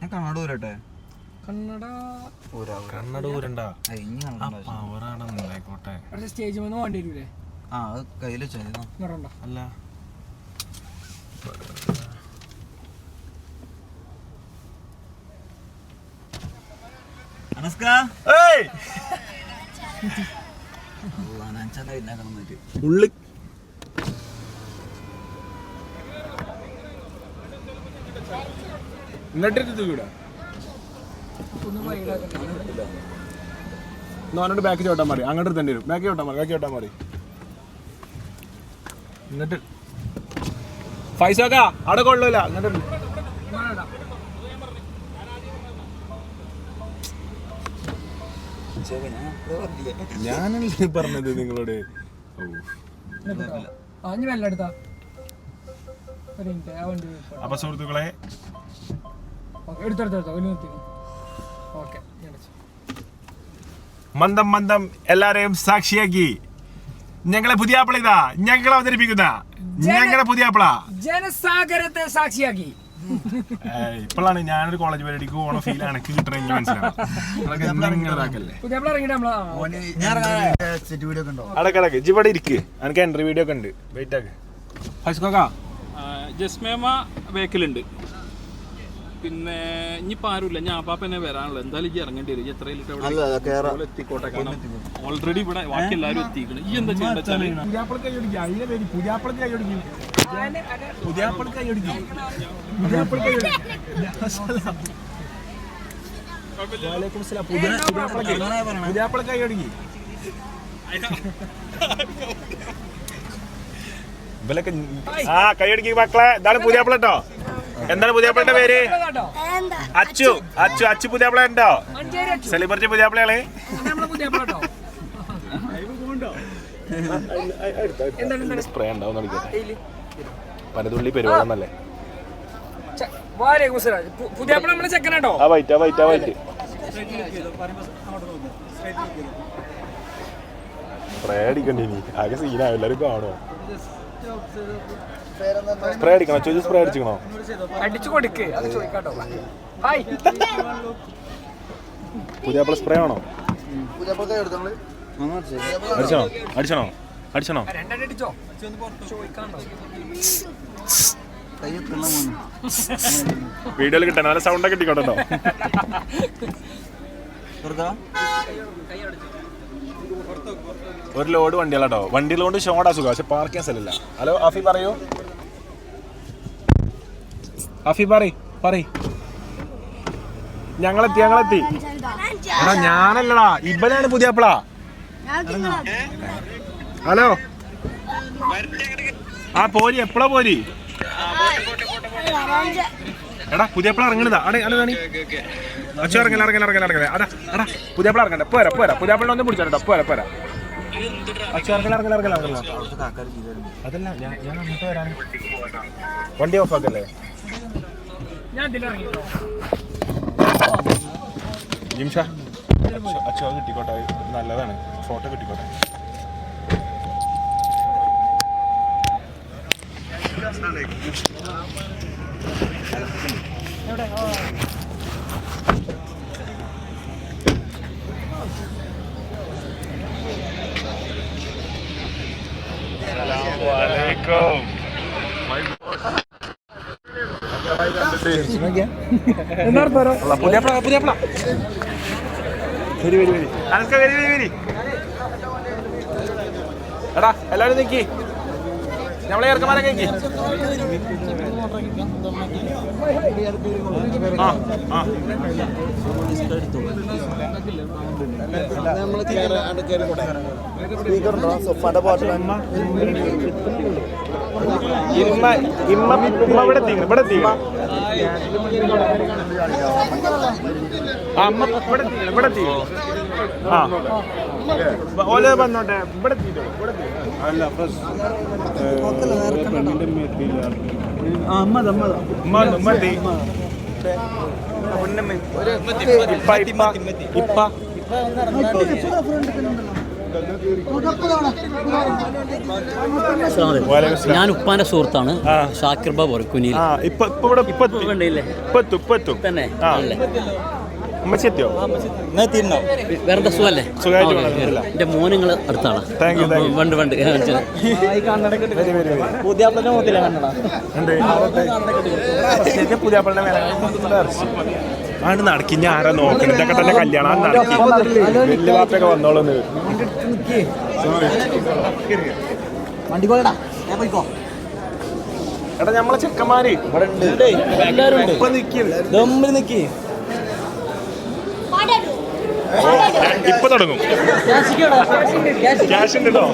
ഞാൻ കണ്ണട ഊരട്ടെ? കണ്ണട ഊരണ്ട. സ്റ്റേജ് വേണ്ടി വരൂലേ? ആ അത് കയ്യിൽ വെച്ചാൽ അല്ല ഉള്ളി ഇങ്ങോട്ട് വീടാ നോനോട് ബാക്ക് ചോട്ടാൻ മതി. അങ്ങോട്ട് തന്നെ വരും. ബാക്ക് ചോട്ടാൻ മതി. എന്നിട്ട് ഫൈസോക്കാ അവിടെ കൊള്ളൂല. അങ്ങോട്ട് ഞാനല്ലേ പറഞ്ഞത് നിങ്ങളോട്. അപ്പൊ സുഹൃത്തുക്കളെ മന്ദം എല്ലാരെയും സാക്ഷിയാക്കി ഞങ്ങളെ പുതിയാപ്പിള ഇതാ ഞങ്ങൾ അവതരിപ്പിക്കുന്ന ഞങ്ങളുടെ പുതിയാപ്പിള ജനസാഗരത്തെ സാക്ഷിയാക്കി. ഇപ്പോഴാണ് ഞാനൊരു കോളേജ് പരിപാടിക്ക് പോണ ഫീൽ എനിക്ക് കിട്ടണമെങ്കിൽ മനസ്സിലാവും. അടക്കടക്ക് ഇവിടെ ഇരിക്ക്. എനിക്ക് എൻട്രി വീഡിയോ ഒക്കെ ഉണ്ട്. വെയിറ്റ് ആക്ക്. ഫൈസ്കോക്കാ ജസ്മേമ ബേക്കിലുണ്ട്. പിന്നെ ഇനിയിപ്പോൾ ആരുമില്ല. ഞാൻ ആപ്പാപ്പനെ വരാനുള്ളൂ. എന്തായാലും ഈ ഇറങ്ങേണ്ടി വരും. എത്ര എത്തിക്കോട്ടെ. കാരണം ഓൾറെഡി ഇവിടെ ബാക്കി എല്ലാവരും എത്തിക്കണം. ഈ എന്താ ചെയ്യേണ്ടത്? കൈയടിക്ക് മക്കളെ. ഇതാണ് പുതിയാപ്പിള കേട്ടോ. എന്താണ് പുതിയാപ്പിളന്റെ പേര്? അച്ചു. പുതിയാപ്പിള ഉണ്ടോ? സെലിബ്രിറ്റി പുതിയാപ്പിളകള് സ്പ്രേ ഉണ്ടാവും. പനതുള്ളി പെരുവാന്നല്ലേ. സ്പ്രേ അടിക്കണ്ടേ? ആകെ സീനായോ? എല്ലാരും കാണോ? സ്പ്രേ അടിക്കണോ? ചോദിച്ചു സ്പ്രേ അടിച്ചിക്കണോ? പുതിയാപ്പിള സ്പ്രേ ആണോ? അടിച്ചണോ? വീഡിയോയിൽ കിട്ടാൻ നല്ല സൗണ്ട് ഒക്കെ കിട്ടിക്കോട്ടോ. ഒരു ലോഡ് വണ്ടികളാട്ടോ. വണ്ടികൾ കൊണ്ട് ഷോടാ സുഖം. പക്ഷെ പാർക്ക് ചെയ്യാൻ സ്ഥലമില്ല. ഹലോ ആഫി പറയൂ. ആഫി പറയ്. ഞങ്ങളെത്തി. എടാ ഞാനല്ലടാ, ഇവനാണ് പുതിയാപ്പിള. ഹലോ ആ പോരി. എപ്പോഴാ പോരി? എടാ പുതിയാപ്പിള ഇറങ്ങണതാ. അച്ഛ ഇറങ്ങല. അടാ പുതിയാപ്പിള ഇറങ്ങണ്ട. പോരാ പുതിയാപ്പിള ഒന്നും പിടിച്ചോ. പോരാ അച്ഛ ഇറങ്ങല. അതല്ല ഞാൻ അങ്ങോട്ട് വരാൻ. വണ്ടി ഓഫ് ആക്കല്ലേ? ജിംഷാ അച്ഛ കിട്ടിക്കോട്ടെ. നല്ലതാണ്. ഫോട്ടോ കിട്ടിക്കോട്ടെ. പുതിയാപ്പിള വരി. എടാ എല്ലാരും നിക്കി. നമ്മളെ ഇറക്കമാരൊക്കെ നിക്കി. ഓലെ വന്നോട്ടെ. ഇവിടെ ഞാൻ ഉപ്പാന്റെ സുഹൃത്താണ് ഷാക്കിർ ബാബു കുനിയിൽ തന്നെ വേറെ സുഖല്ലേ എന്റെ മോൻ നിങ്ങൾ അടുത്താണ് വണ്ട് ആണ് നടക്കി ഞാൻ ആരാ നോക്കണം ഇതൊക്കെ തന്നെ കല്യാണം നടക്കി വലിയ വാപ്പൊക്കെ വന്നോളൂന്ന് എടാ നമ്മളെ ചെക്കന്മാര് ഇപ്പൊ തുടങ്ങും ക്യാഷ് ഉണ്ട് കേട്ടോ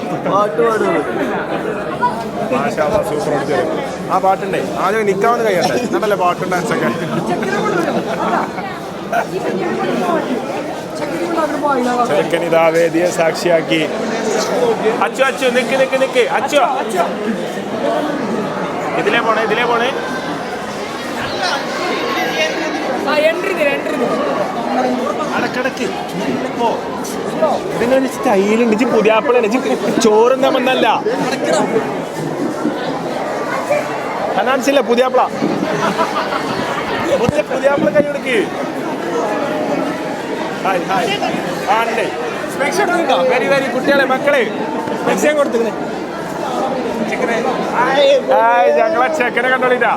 സൂപ്പർ അടിച്ചത് ആ പാട്ടുണ്ടേ ആദ്യം നിക്കാവുന്ന കഴിയട്ടെ എന്നല്ലേ പാട്ടും ഡാൻസൊക്കെ ചെറുക്കനിതാ വേദിയെ സാക്ഷിയാക്കി അച്ചു നിക്ക് അച്ചു ഇതിലേ പോണേ അടക്കടക്ക് ഇതിനൊരു സ്റ്റൈലുണ്ട് പുതിയാപ്പിളാണ് ചോറുന്ന വന്നല്ല അനാൻസില്ല പുതിയാപ്പിള കൈ കൊടുക്ക് വെരി വെരി കുട്ടികളെ മക്കളെ കൊടുത്തു ഞങ്ങളെ ചെക്കനെ കണ്ടോളിട്ടാ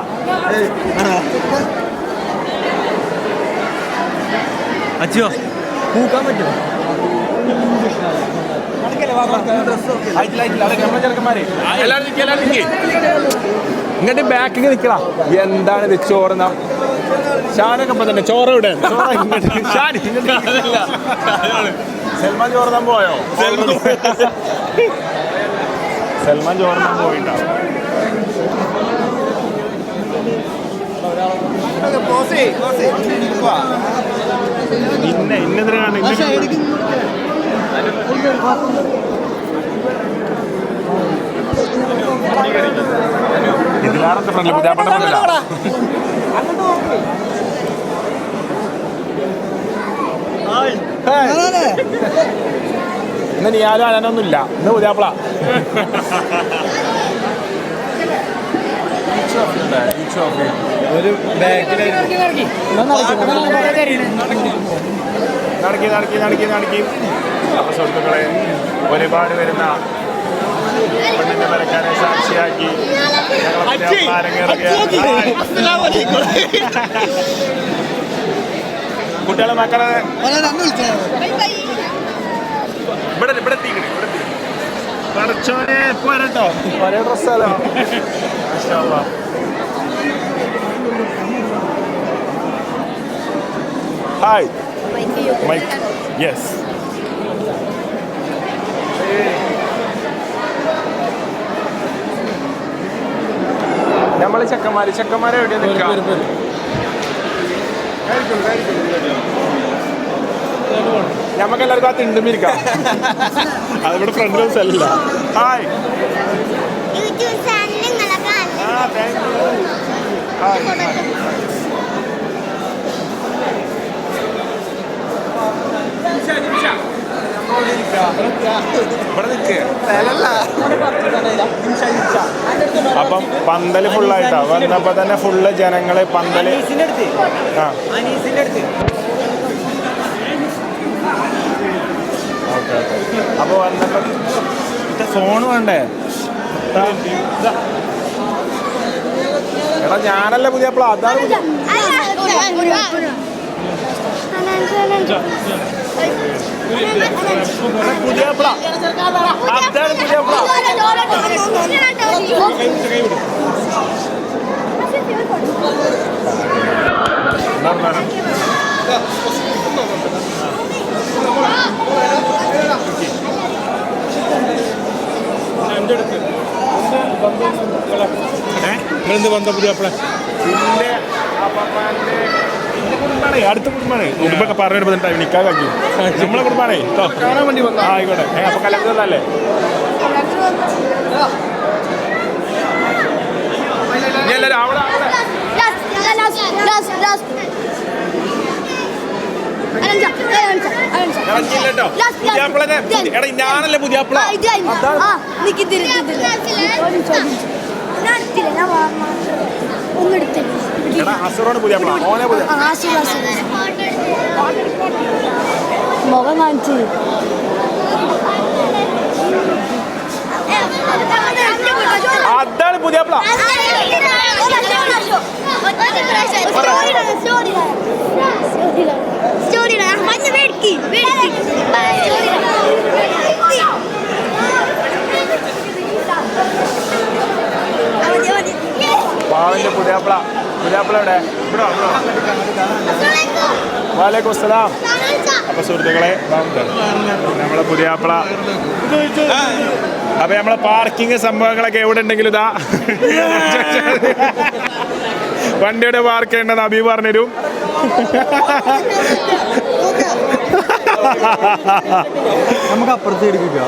അച്ഛോ പൂക്കാൻ പറ്റുമോ ഇങ്ങോട്ട് ബാക്കിൽ നിൽക്കണം എന്താണ് ഇത് ചോറുന്ന ഷാനൊക്കെ ഇപ്പൊ തന്നെ ചോറ് ഇവിടെ സൽമാൻ ചോറുന്നാൻ പോയോ സൽമാൻ ചോറുന്നാൻ പോയിട്ടാവും ഇന്നെതിരാണ് ഇതിലാറത്തെ ഫ്രണ്ടിൽ പുതിയാപ്പന്റെ ഫ്രണ്ടിലാ ഇന്ന് നീ ആരും അനൊന്നുമില്ല ഇന്ന് പുതിയാപ്പള ഒരു നടക്കി അപ്പൊ സുഹൃത്തുക്കളെ ഒരുപാട് വരുന്ന പെണ്ണിന്റെ വരക്കാരെ സാക്ഷിയാക്കി കുട്ടികളെ മക്കളെ ഇവിടെ പഠിച്ചോനെ പോരട്ടോ ഒരേ ഡ്രസ്സാലോ ഹായ് മൈക്ക് യെസ് നമ്മള് ചെക്കന്മാരെ എവിടെയാ നിൽക്കാം ഞമ്മക്ക് എല്ലാവർക്കും ആ തിണ്ടുമിരിക്കാം അതിവിടെ ഫ്രണ്ടിൽ സ്ഥലമില്ല ഹായ് അപ്പം പന്തല് ഫുള്ളായിട്ടാ വന്നപ്പോ തന്നെ ഫുള്ള് ജനങ്ങള് പന്തല് ഓക്കെ അപ്പൊ വന്നപ്പോ ഫോൺ വേണ്ടേ എടാ ഞാനല്ല പുതിയപ്പള അതാണ് പുതിയപ്പള അതാണ് പുതിയപ്പള എന്ത് ബന്ധം പുതിയപ്പളെ അടുത്ത കുടുംബാണ് കുടുംബൊക്കെ പറഞ്ഞെടുപ്പ നിൽക്കാൻ കഴിക്കും നമ്മളെ കുടുംബാണേ കാണാൻ വേണ്ടി ആയിക്കോട്ടെ അപ്പൊ കലക്കുന്നതല്ലേ എല്ലാവരും അവിടെ ഇറങ്ങിയില്ലട്ടോ പുതിയാപ്പിളനെ എടാ ഞാനല്ലേ പുതിയാപ്പിള എടാ അസുറാണ് പുതിയാപ്പിള ഓനെ പുതിയ മുഖം കാണിച്ചു അതാണ് പുതിയാപ്പിള പാവന്റെ പുതിയാപ്പിള എവിടെ വാലേക്കും അസ്സലാം. അപ്പൊ സുഹൃത്തുക്കളെ നമ്മളെ പുതിയാപ്പിള അപ്പൊ നമ്മളെ പാർക്കിംഗ് സംഭവങ്ങളൊക്കെ എവിടെ ഉണ്ടെങ്കിലും ഇതാ വണ്ടിയുടെ പാർക്ക് ചെയ്യേണ്ടത് അബി പറഞ്ഞുതരും. നമുക്ക് അപ്പുറത്ത് എടുക്കുക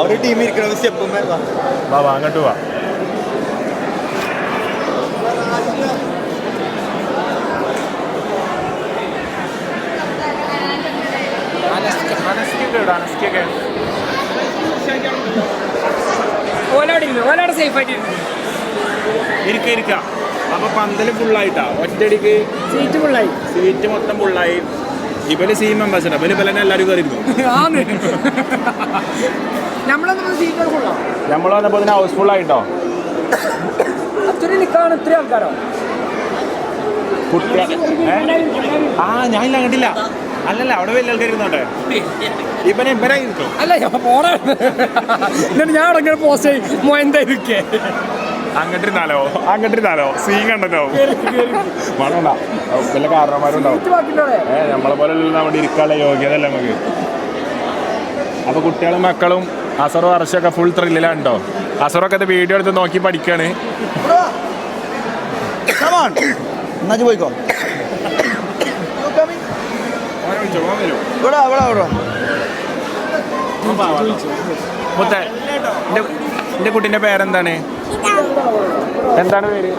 ഒരു ടീം ഇരിക്കണം സ്റ്റെപ്പ് വാ അങ്ങോട്ട് വാ. ഓലോടെ സേഫ് ആയിട്ട് ഇരിക്ക. അപ്പൊ പന്തല് ഫുള്ളായിട്ടാ ഒറ്റയടിക്ക് സീറ്റ് മൊത്തം ഫുള്ളായി. ഇവര് സീ മെമ്പേഴ്സ് ഇവര് തന്നെ എല്ലാവരും കയറിയിരുന്നു. നമ്മൾ വന്നപ്പോ ഹൗസ് ഫുള്ളായിട്ടോ. ഇത്ര ആൾക്കാരോ ഞാനില്ല കണ്ടില്ല. അല്ലല്ല അവിടെ വലിയ ആൾക്കാർ ഇരുന്നോട്ടെ. ഇവനായിരിക്കും അല്ല ഞാൻ അങ്ങനെ പോസ്റ്റ് മോയന്തായിരിക്കേ അങ്ങോട്ടിരുന്നാലോ സീൻ കണ്ടോ വേണോണ്ട വല്ല കാരണന്മാരുണ്ടാവും. നമ്മളെ പോലെ അവിടെ ഇരിക്കാനുള്ള യോഗ്യത അല്ല നമുക്ക്. അപ്പൊ കുട്ടികളും മക്കളും അസറും അർഷൊക്കെ ഫുൾ ത്രില്ലിലാണ്ടോ. അസറൊക്കെ അത് വീഡിയോ എടുത്ത് നോക്കി പഠിക്കാണ്. പോയിക്കോ മുത്തേ എന്റെ കുട്ടീന്റെ പേരെന്താണ്? എന്താണ് പേര്?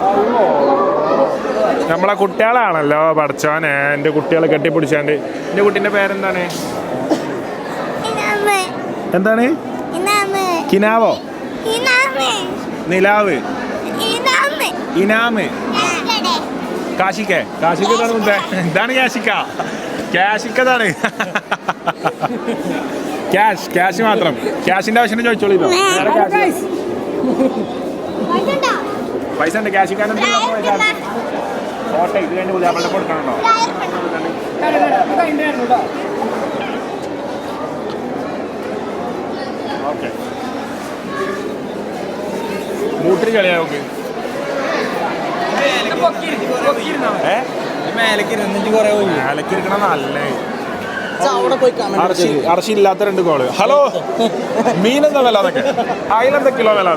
നമ്മളെ കുട്ടികളാണല്ലോ പഠിച്ചോനെ. എന്റെ കുട്ടികളെ കെട്ടിപ്പിടിച്ചാണ്ട്. എന്റെ കുട്ടീന്റെ പേരെന്താണ്? എന്താണ്? കിനാവോ? നിലാവ്? ഇനാമ്? കാശിക്കാണ് മുത്തേ. എന്താണ് ക്യാഷിക്കതാണ് ക്യാഷ് മാത്രം. ക്യാഷിന്റെ ആവശ്യം ചോദിച്ചോളൂ. പൈസ ഉണ്ട് ക്യാഷിക്കാനും ഓട്ടെ. ഇത് കഴിഞ്ഞ് പുതിയാപ്പിള കൊടുക്കണോ? ഓക്കെ മൂട്ടിന് കളിയാ നോക്ക്. മേലക്കിരിക്കണ നല്ലേ. അറശി ഇല്ലാത്ത 2 ഗോള്. ഹലോ മീനെന്താ വില? അതൊക്കെ അയിലെന്താ കിലോ വില?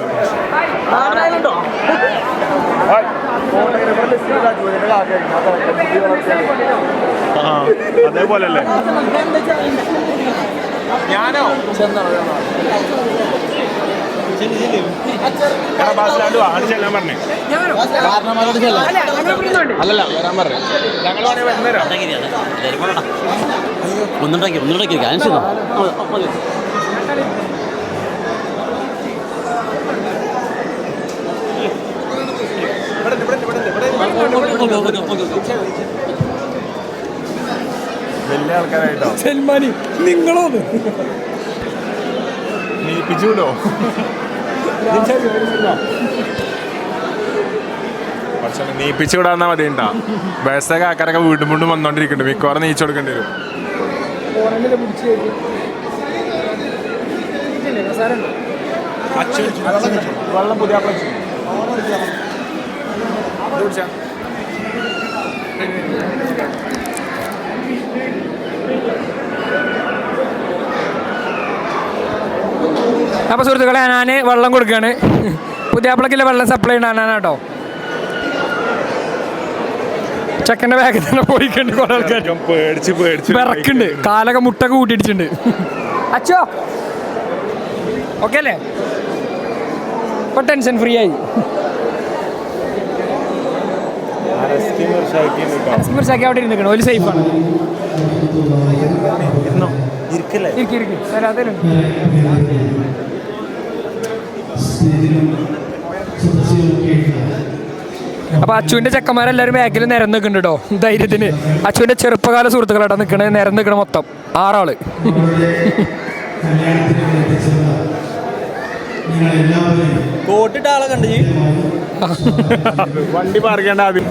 അതേപോലല്ലേ ഞാനോ ചെല്ലാൻ പറഞ്ഞേ. അല്ലല്ല വരാൻ പറഞ്ഞു. ഞങ്ങൾ ഒന്നുണ്ടാക്കി ക്യാൻസൽ വലിയ ആൾക്കാരായിട്ടോ. സൽമാനി നിങ്ങളോ നീപ്പിച്ചൂടോ? പക്ഷെ നീപ്പിച്ചു വിടാന്നാ മതി. ഉണ്ടാ ബസ്സൊക്കെ ആൾക്കാരൊക്കെ വീണ്ടും വീണ്ടും വന്നോണ്ടിരിക്കുന്നുണ്ട്. മിക്കവാറും നീച്ചു കൊടുക്കേണ്ടി വരും. വെള്ളം പുതിയ അപ്പോൾ സുഹൃത്തുക്കളെ ഞാൻ വെള്ളം കൊടുക്കുകയാണ്. പുതിയാപ്പിളക്കില്ല വെള്ളം സപ്ലൈ ഉണ്ടാകാനാണ് കേട്ടോ. ചെക്കൻ്റെ ബാഗിൽ തന്നെ പോയിക്കണ്ട്. കുറെ ആൾക്കാർ പേടിച്ച് വിറക്കുണ്ട്. കാലൊക്കെ മുട്ടൊക്കെ കൂട്ടിയിടിച്ചിട്ടുണ്ട്. അച്ചോ ഓക്കെ അല്ലേ? ഇപ്പൊ ടെൻഷൻ ഫ്രീ ആയി. അവിടെ ഇരുന്നിക്കണം. ഒരു സേഫാണ്. ഇരിക്കും വരാതെ അപ്പൊ അച്ചുവിന്റെ ചെക്കന്മാരെല്ലാരും ബാക്കിൽ നിരന്ന് നിൽക്കുന്നുണ്ട് കേട്ടോ ധൈര്യത്തിന്. അച്ചുവിന്റെ ചെറുപ്പകാല സുഹൃത്തുക്കളായിട്ടാ നിൽക്കണേ, നിരന്ന് നിൽക്കണ മൊത്തം 6 ആള്. കോട്ടിട്ട ആളെ കണ്ടു വണ്ടി പാർക്കേണ്ട ആദ്യം.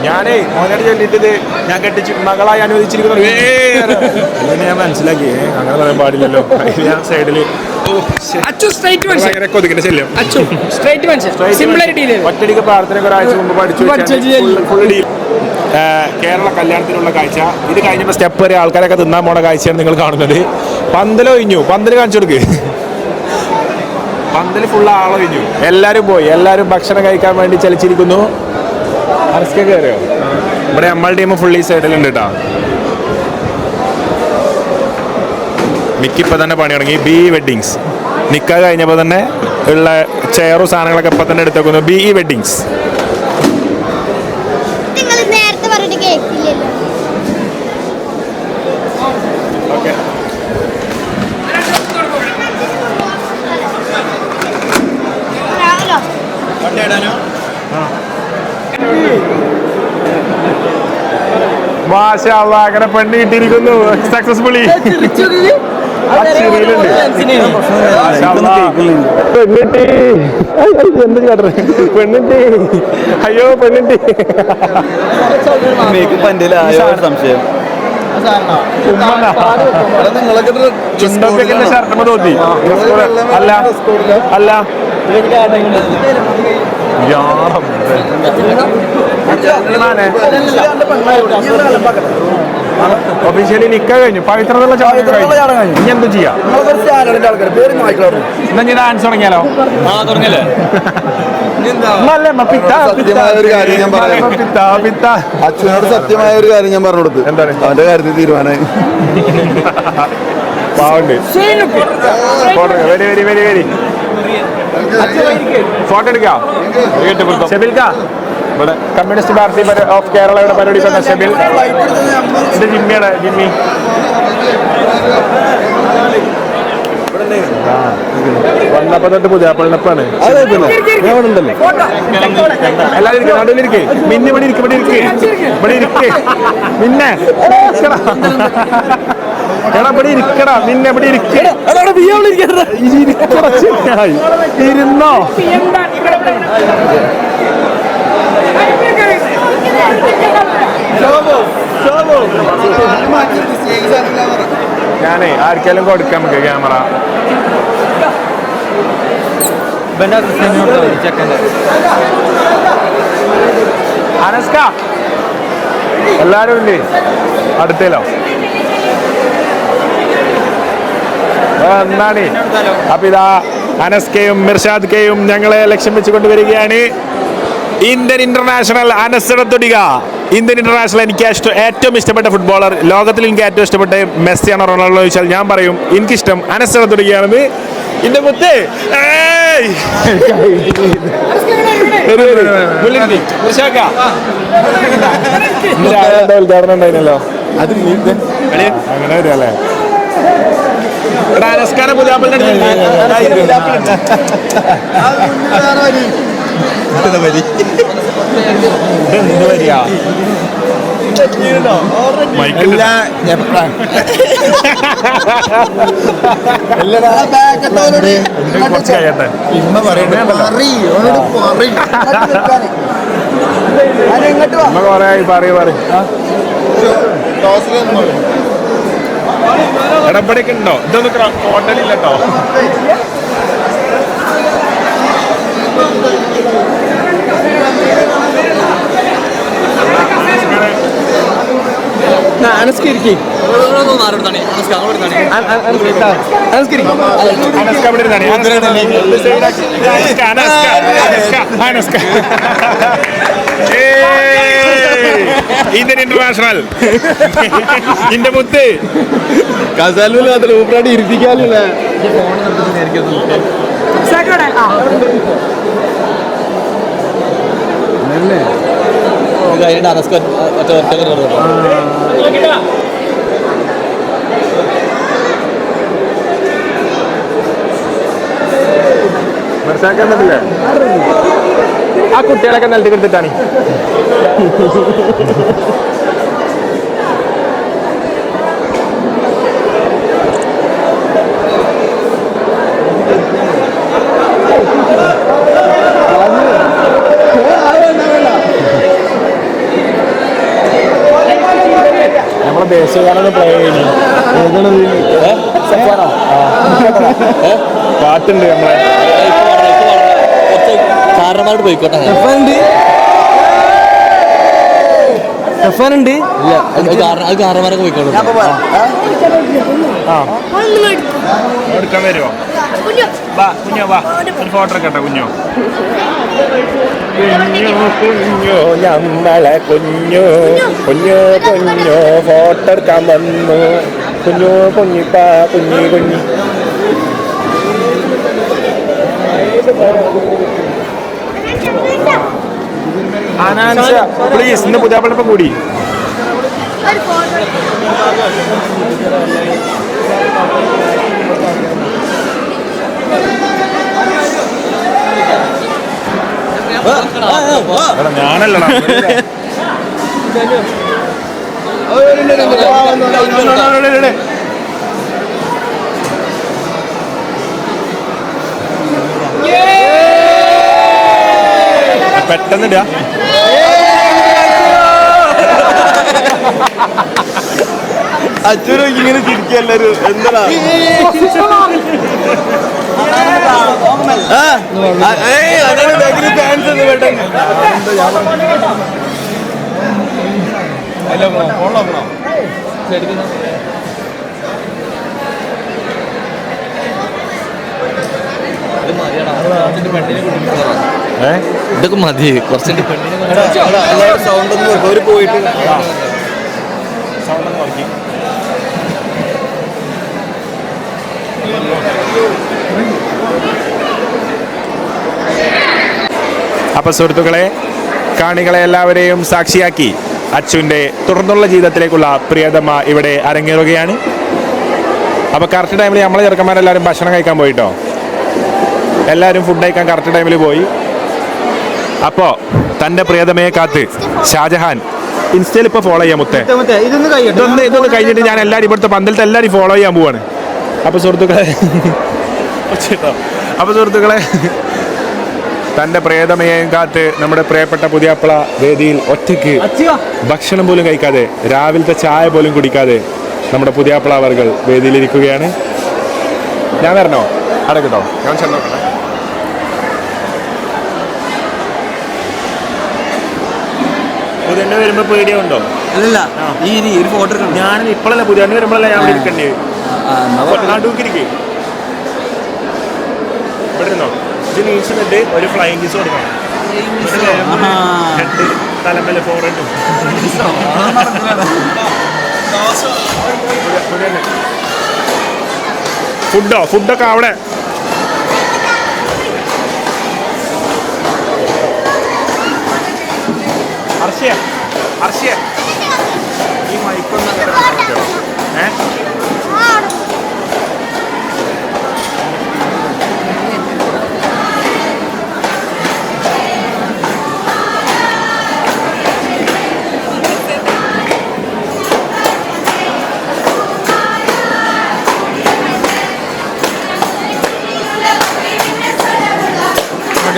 ഞാനേ മോനോട് ചൊല്ലിട്ടത് ഞാൻ കെട്ടിച്ച് മകളായി അനുവദിച്ചിരിക്കുന്നു. ഞാൻ മനസ്സിലാക്കി അങ്ങനെ പറയാൻ പാടില്ലല്ലോ. ഞാൻ സൈഡില് കൊതുകിന്റെ ശല്യം. ഒറ്റടിക്ക് പ്രാർത്ഥനയൊക്കെ ഒരാഴ്ച മുമ്പ് പഠിച്ചു. കേരള കല്യാണത്തിനുള്ള കാഴ്ച ഇത് കഴിഞ്ഞപ്പോൾ സ്റ്റെപ്പ് വരെ ആൾക്കാരൊക്കെ തിന്നാൻ പോണ കാഴ്ചയാണ് നിങ്ങൾ കാണുന്നത്. പന്തലൊഴിഞ്ഞു, പന്തല് കാണിച്ചു കൊടുക്ക്. പന്തല് ഫുള്ള് ആളൊഴിഞ്ഞു, എല്ലാവരും പോയി, എല്ലാവരും ഭക്ഷണം കഴിക്കാൻ വേണ്ടി ചലിച്ചിരിക്കുന്നു. അനസ്ക കയറിയോ? ഇവിടെ നമ്മൾ ടീം ഫുള്ളി സൈഡിലുണ്ട് കേട്ടോ. മിക്കിപ്പോൾ തന്നെ പണി തുടങ്ങി. ബി വെഡ്ഡിങ്സ് നിക്കാഹ് കഴിഞ്ഞപ്പോൾ തന്നെ ഉള്ള ചെയറും സാധനങ്ങളൊക്കെ ഇപ്പം തന്നെ എടുത്തേക്കുന്നു. B weddings. ഓക്കെ മാഷാഅല്ലാഹ് അങ്ങനെ പെണ്ണ് കിട്ടിയിരിക്കുന്നു സക്സസ്ഫുള്ളി. പെണ്ണിട്ടി എന്ത് ചേട്ടൻ പെണ്ണിട്ടി. അയ്യോ പെണ്ണിട്ടി. സംശയം ചുണ്ടൊക്കെ ഷർട്ടുമ്പോ തോന്നി. അല്ല അല്ല ഒഫീഷ്യലി നിക്കാഹ് കഴിഞ്ഞു. പവിത്രതയുള്ള ചടങ്ങ് ഇനി എന്ത് ചെയ്യാം? എന്നാ ഞാൻ ഡാൻസ് തുടങ്ങിയാലോ? അച്ഛനോട് സത്യമായ ഒരു കാര്യം ഞാൻ പറഞ്ഞു കൊടുത്തു. എന്താണ്? അവന്റെ കാര്യത്തിൽ തീരുമാനമായി. പാവുണ്ട്. Very very very very. Photo എടുക്കാം. ഷെബിൽക്ക ഇവിടെ കമ്മ്യൂണിസ്റ്റ് പാർട്ടി ഓഫ് കേരളയുടെ പരിപാടി തന്നെ. ഷെബിൽ ഇത് ജിമ്മിയുടെ ജിമ്മി. വന്നപ്പോ തൊട്ട് പുതിയാപ്പളിനപ്പാണ്. എല്ലാവരും ഇരിക്കും, നടുവിലിരിക്കേ. മിന്നെ ഇവിടെ ഇരിക്കും, ഇവിടെ ഇരിക്കേ, ഇവിടെ ഇരിക്കേ. മിന്നെ എടാ ഇവിടെ ഇരിക്കടാ. മിന്നെ ഇവിടെ ഇരിക്കേ. ഇരുന്നോ? ഞാനേ ആർക്കെല്ലാം കൊടുക്കാം നമുക്ക് ക്യാമറ. അനസ്ക എല്ലാരും ഉണ്ട് അടുത്തേലോ എന്നാണ്. അപ്പൊ ഇതാ അനസ്കയും മിർഷാദ് കെയും ഞങ്ങളെ ലക്ഷ്യം വെച്ച് കൊണ്ടുവരികയാണ്. ഇന്ത്യൻ ഇന്റർനാഷണൽ അനസ്തൊടിക. ഇന്ത്യൻ ഇന്റർനാഷണൽ എനിക്ക് ഏറ്റവും ഇഷ്ടപ്പെട്ട ഫുട്ബോളർ ലോകത്തിൽ എനിക്ക് ഏറ്റവും ഇഷ്ടപ്പെട്ട മെസ്സിയാണോ റൊണാൾഡോ ചോദിച്ചാൽ ഞാൻ പറയും എനിക്കിഷ്ടം അനസ്തൊടികയാണെന്ന്. ഇന്റെ മുത്തേ ഉദ്ഘാടനം ഉണ്ടായിരുന്നല്ലോ. അത് അങ്ങനെ വരികയല്ലേ? അനസ്കാരം പുതിയാപ്പിളിന്റെ ഇടപെടൊക്കെ ഉണ്ടോ? ഇതൊന്നും ഹോട്ടലില്ലട്ടോ. ഇന്ത്യൻ ഇന്റർനാഷണൽ ഇന്റെ മുത്ത് കസാലിൽ മാത്രം ഊപ്പറായിട്ട് ഇരിപ്പിക്കാനില്ല. ആ കുട്ടികളൊക്കെ നിലത്ത് എടുത്തിട്ടാണ്. നമ്മളെ ദേശീയഗാനം പ്ലേ ചെയ്യുന്നു. പാട്ടുണ്ട് നമ്മളെ കാരണമായിട്ട് പോയിക്കോട്ടെ. ഉണ്ട് അത് കാരണമാരൊക്കെ പോയിക്കോട്ടെ. എടുക്കാൻ വരുമോ? കുഞ്ഞോ വാ, ഒരു ഫോട്ടോ എടുക്കട്ടെ. കുഞ്ഞോ നമ്മളെ കുഞ്ഞോ കുഞ്ഞോ കുഞ്ഞോ ഫോട്ടോ എടുക്കാൻ വന്നു. കുഞ്ഞോ കുഞ്ഞിപ്പാ കുഞ്ഞി കുഞ്ഞി. പ്ലീസ് ഇന്ന് പുതിയാപ്പളപ്പം കൂടി. ഞാനല്ലടാ പെട്ടെന്നിടാ. അച്ഛനും ഇങ്ങനെ ചിരിക്കല്ലാരും എന്താ ഫാൻസ് പെട്ടെന്ന് ഇതൊക്കെ മതി. കുറച്ചിട്ട് സൗണ്ട് ഒന്നും ഒരു പോയിട്ട് സൗണ്ട് നോക്കി. അപ്പൊ സുഹൃത്തുക്കളെ, കാണികളെ എല്ലാവരെയും സാക്ഷിയാക്കി അച്ചുവിൻ്റെ തുടർന്നുള്ള ജീവിതത്തിലേക്കുള്ള പ്രിയതമ ഇവിടെ അരങ്ങേറുകയാണ്. അപ്പോൾ കറക്റ്റ് ടൈമിൽ നമ്മളെ ചെറുക്കന്മാരെല്ലാവരും ഭക്ഷണം കഴിക്കാൻ പോയിട്ടോ. എല്ലാവരും ഫുഡ് കഴിക്കാൻ കറക്റ്റ് ടൈമിൽ പോയി. അപ്പോൾ തൻ്റെ പ്രിയതമയെ കാത്ത് ഷാജഹാൻ ഇൻസ്റ്റയിൽ ഇപ്പോൾ ഫോളോ ചെയ്യാൻ മുത്തേ. ഇതൊന്ന് കഴിഞ്ഞിട്ട് ഞാൻ എല്ലാവരും ഇവിടുത്തെ പന്തലത്തെ എല്ലാവരും ഫോളോ ചെയ്യാൻ പോവാണ്. അപ്പോൾ സുഹൃത്തുക്കളെ തൻ്റെ പ്രിയതമയെയും കാത്ത് നമ്മുടെ പ്രിയപ്പെട്ട പുതിയാപ്പള വേദിയിൽ ഒറ്റയ്ക്ക് ഭക്ഷണം പോലും കഴിക്കാതെ രാവിലത്തെ ചായ പോലും കുടിക്കാതെ നമ്മുടെ പുതിയാപ്പള അവർകൾ വേദിയിലിരിക്കുകയാണ്. ഞാൻ വരണോ? അടക്കട്ടോ, ഞാൻ ചെന്നോക്കട്ടെ. പുതിയ വരുമ്പോ പേടിയുണ്ടോ? അല്ലല്ല, ഈ ഒരു ഫോട്ടോ ഞാൻ ഇപ്പോഴല്ല, പുതിയ വരുമ്പോഴല്ല ഞാൻ ഇരിക്കണ്ടേ. നടുക്കിരിക്കേ ഇവിടെ ഇരുന്നോ. ഇത് നീച്ചിട്ട് ഒരു ഫ്ലൈങ് കിസ് കൊടുക്കണം. തലമേലെ ഫോറൻറ്റും ഫുഡൊക്കെ അവിടെ. അർഷ്യ ഈ മൈക്കൊന്നും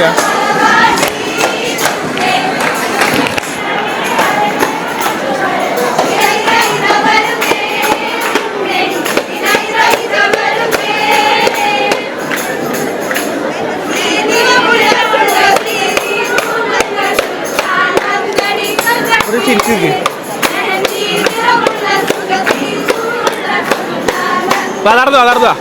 മതിയാ? ഒരു ചിരിച്ചിരിക്കും. വളർന്നു വളർന്നു.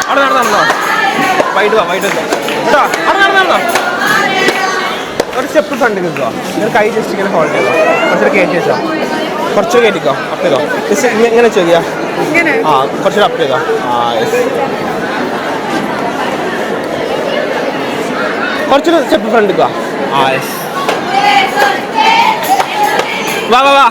അവിടെ നടന്നോ വൈകിട്ട് വാ വൈകിട്ട് കേട്ടോ. അവിടെ നടന്നോ ഒരു സ്റ്റെപ്പ് ഫ്രണ്ട് നിൽക്കുക. നിങ്ങൾ കൈ ജസ്റ്റ് ഇങ്ങനെ ഹോൾഡ് ചെയ്തോ. കുറച്ചൊരു കയറ്റി വെച്ചോ. കുറച്ചൊരു കയറ്റിക്കോ. അപ്പ് ചെയ്തോ. ജസ്റ്റ് ഇങ്ങനെ ചെയ്യാ. ആ കുറച്ചൊരു അപ്പ് ചെയ്തോ. ആ യെസ്. കുറച്ചൊരു സ്റ്റെപ്പ് ഫ്രണ്ട് നിൽക്കുക. ആ യെസ്. വാ വാ വാ.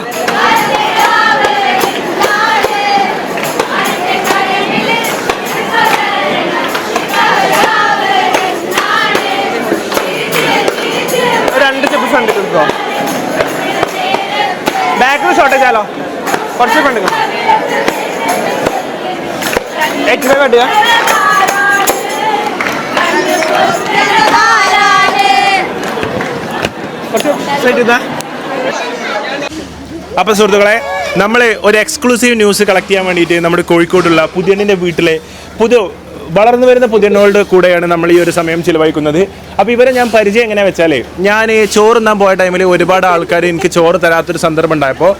രണ്ട് സ്റ്റെപ്പ് ഫ്രണ്ട് നിൽക്കുക. ബാക്കിൽ ഷോട്ട് ചെയ്താലോ. കുറച്ച് ഫ്രണ്ട് നിൽക്കുക. 85 കട്ടിയാ. അപ്പോൾ സുഹൃത്തുക്കളെ, നമ്മൾ ഒരു എക്സ്ക്ലൂസീവ് ന്യൂസ് കളക്ട് ചെയ്യാൻ വേണ്ടിയിട്ട് നമ്മുടെ കോഴിക്കോടുള്ള പുതിയണ്ണിൻ്റെ വീട്ടിലെ വളർന്നു വരുന്ന പുതിയണ്ണോളുടെ കൂടെയാണ് നമ്മൾ ഈ ഒരു സമയം ചിലവഴിക്കുന്നത്. അപ്പോൾ ഇവരെ ഞാൻ പരിചയം എങ്ങനെയാ വെച്ചാൽ, ഞാൻ ചോറുണ്ണാൻ പോയ ടൈമിൽ ഒരുപാട് ആൾക്കാർ എനിക്ക് ചോറ് തരാത്തൊരു സന്ദർഭം ഉണ്ടായപ്പോൾ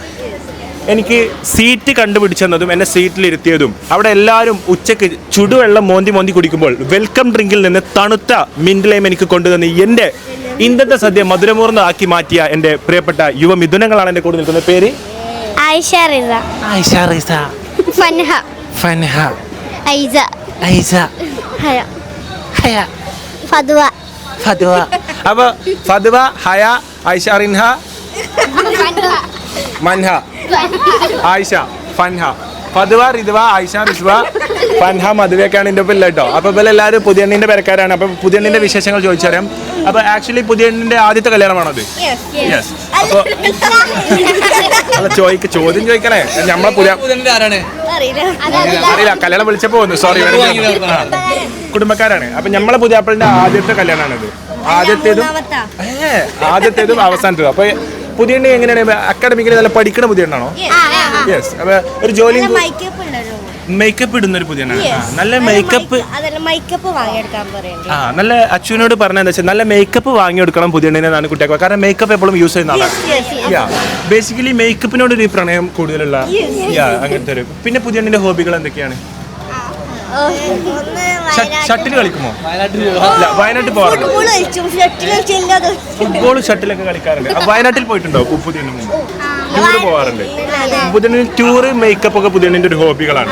എനിക്ക് സീറ്റ് കണ്ടുപിടിച്ചെന്നതും എന്നെ സീറ്റിലിരുത്തിയതും അവിടെ എല്ലാവരും ഉച്ചയ്ക്ക് ചുടുവെള്ളം മോന്തി കുടിക്കുമ്പോൾ വെൽക്കം ഡ്രിങ്കിൽ നിന്ന് തണുത്ത മിൻറ്റ് എനിക്ക് കൊണ്ടുതന്ന് എൻ്റെ ഇന്നത്തെ സദ്യ മധുരമൂർന്ന ആക്കി മാറ്റിയ എൻ്റെ പ്രിയപ്പെട്ട യുവ മിഥുനങ്ങളാണ് എൻ്റെ കൂടെ നിൽക്കുന്ന. പേര് ആയിഷ റിസ, ഫൻഹ, ഐസ, ഹയ, ഫദ്വ. അപ്പോൾ ഫദ്വ, ഹയ, ഐഷ, റിൻഹ, മൻഹ, ആയിഷ, ഫൻഹ, ഫദ്വ, റിദ്വ, ആയിഷ, റിസ്വ, ഫൻഹ, മധുവയൊക്കെയാണ് എൻ്റെ ഒപ്പം കേട്ടോ. അപ്പോൾ ഇപ്പോൾ എല്ലാവരും പുതിയണ്ണിൻ്റെ പേരക്കാരാണ്. അപ്പോൾ പുതിയണ്ണിൻ്റെ വിശേഷങ്ങൾ ചോദിച്ചറിയാം. അപ്പോൾ ആക്ച്വലി പുതിയണ്ണിൻ്റെ ആദ്യത്തെ കല്യാണമാണത്? യെസ്. അപ്പോൾ അല്ല ചോദ്യം ചോദിക്കണേ. നമ്മളെ അറിയില്ല, കല്യാണം വിളിച്ചപ്പോൾ വന്നു. സോറി, കുടുംബക്കാരാണ്. അപ്പം നമ്മളെ പുതിയാപ്പിളിൻ്റെ ആദ്യത്തെ കല്യാണമാണിത്. ആദ്യത്തേതും അവസാനത്തേതും. അപ്പോൾ പുതിയണ്ണി എങ്ങനെയാണ്? അക്കാഡമിക്കലി നല്ല പഠിക്കണ പുതിയണ്ണാണോ? യെസ്. അപ്പോൾ ഒരു ജോലി മേക്കപ്പ് ഇടുന്ന ഒരു പുതിയണ്ണാണ്. നല്ല മേക്കപ്പ് നല്ല അച്ഛനോട് പറഞ്ഞതെന്ന് വെച്ചാൽ നല്ല മേക്കപ്പ് വാങ്ങിയെടുക്കണം പുതിയണ്ണിനാണ് കുട്ടിയൊക്കെ. കാരണം മേക്കപ്പ് എപ്പോഴും യൂസ് ചെയ്യുന്ന ആളാണ്. ബേസിക്കലി മേക്കപ്പിനോട് ഒരു പ്രണയം കൂടുതലുള്ള അങ്ങനത്തെ ഒരു. പിന്നെ പുതിയണ്ണിന്റെ ഹോബികൾ എന്തൊക്കെയാണ്? ഷട്ടിൽ കളിക്കുമോ? വയനാട്ടിൽ പോകാറുണ്ട്. ഫുട്ബോൾ ഷട്ടിലൊക്കെ കളിക്കാറുണ്ട്. വയനാട്ടിൽ പോയിട്ടുണ്ടോ? പുതിയണ്ണിന് മുമ്പ് ടൂറ് പോകാറുണ്ട്. പുതിയണ്ണിന് ടൂറ് മേക്കപ്പ് ഒക്കെ പുതിയണ്ണിന്റെ ഒരു ഹോബികളാണ്.